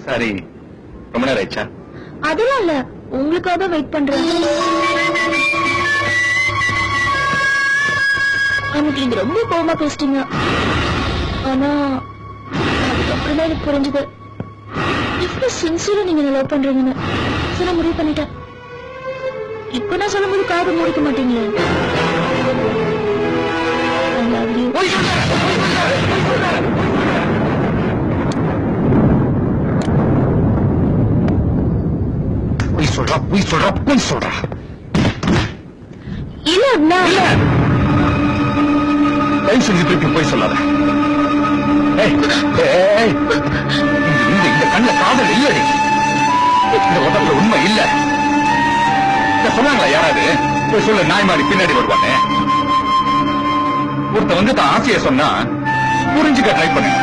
Sorry, ரொம்ப நேரம் ஆயிடுச்சா? அதெல்லாம் இல்ல, உங்களுக்காக தான் வெயிட் பண்றேன். அன்னைக்கு நீங்க ரொம்ப கோவமா பேசிட்டீங்க. ஆனா அதுக்கப்புறம் தான் எனக்கு புரிஞ்சது எவ்வளவு சின்சியரா நீங்க லவ் பண்றீங்கன்னு. சொல்ல முடிவு பண்ணிட்டேன். இப்ப நான் சொல்லும் போது காது முடிக்க மாட்டீங்களே. I love you. பொய் சொல்றா. இல்ல தயவு செஞ்சு திருப்பி போய் சொல்லாத. இந்த கண்ணுல காதல் இல்லடி. இந்த உடம்புல உண்மை இல்ல. சொன்னாங்களா யாராவது? போய் சொல்ல, நாய் மாதிரி பின்னாடி வருவாங்க. ஒருத்த வந்து தான் ஆசைய சொன்னா புரிஞ்சுக்க ட்ரை பண்ணுங்க.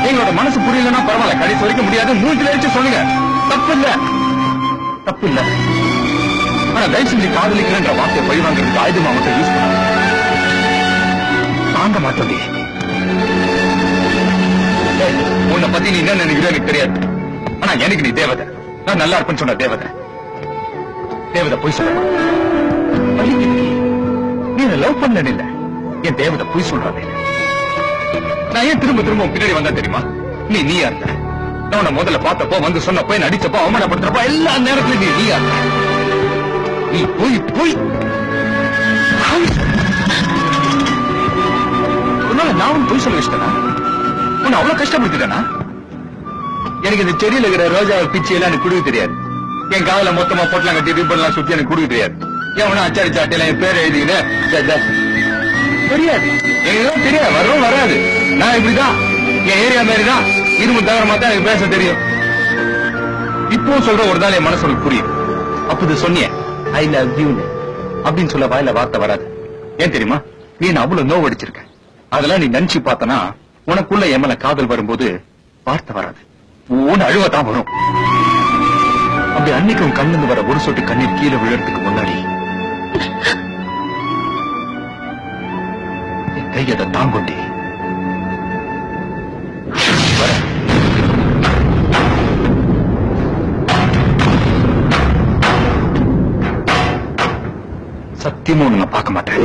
எங்களோட மனசு புரியலன்னா பரவாயில்ல, கடைசி வரைக்கும் முடியாது, மூஞ்சில அடிச்சு சொல்லுங்க. தப்பு இல்ல. ஆனா தயவு செஞ்சு காதலிக்கிறன்ற வார்த்தையை பழி வாங்குறதுக்கு ஆயுதமா மட்டும் யூஸ் பண்ண தாங்க மாட்டோம். உன்னை பத்தி நீ என்ன நினைக்கிறோ எனக்கு தெரியாது. ஆனா எனக்கு நீ தேவதை. நான் நல்லா இருப்பேன்னு சொன்ன தேவதை போய் சொல்ல. நீ லவ் பண்ண இல்ல, என் தேவதை போய் சொல்றாங்க. நான் ஏன் திரும்ப திரும்ப பின்னாடி வந்தா தெரியுமா? நீயா இருந்த. நான் உன்னை முதல்ல பார்த்தப்போ, வந்து சொன்னப்போ, நடிச்சப்போ, அவமானப்படுத்துறப்போ எல்லா நேரத்திலும் நீயா இருந்த. நீ போய் நான் போய் சொல்ல வச்சிட்டேனா? உன்னை அவ்வளவு கஷ்டப்படுத்திட்டேனா? எனக்கு இந்த செடியில இருக்கிற ரோஜா பிச்சு எல்லாம் எனக்கு குடுக்க தெரியாது. என் காதல மொத்தமா போட்டலாம் கட்டி ரிப்பன்லாம் சுத்தி எனக்கு குடுக்க தெரியாது. ஏன் அச்சாரி சாட்டையில என் பேர் எழுதிக்கிட்டு தெரியாது. எனக்கு தெரியாது, வரும் வராது. நான் இப்படிதான், என் ஏரியா மாதிரிதான், இரும்பு தவிரமா தான் எனக்கு பேச தெரியும். இப்போ சொல்ற ஒரு நாள் என் மனசு உனக்கு புரியும். அப்படி சொன்னிய ஐ லவ் யூ அப்படின்னு சொல்ல வாயில வார்த்தை வராது. ஏன் தெரியுமா? நீ நான் அவ்வளவு நோவு அடிச்சிருக்க. அதெல்லாம் நீ நினைச்சு பார்த்தனா உனக்குள்ள என் மேல காதல் வரும்போது வார்த்தை வராது, உன் அழுவதான் வரும். அப்படி அன்னைக்கும் கண்ணிருந்து வர ஒரு சொட்டு கண்ணீர் கீழே விழுறதுக்கு முன்னாடி என் கையதை தாங்கொண்டி சத்தியமும் நான் பார்க்க மாட்டேன்.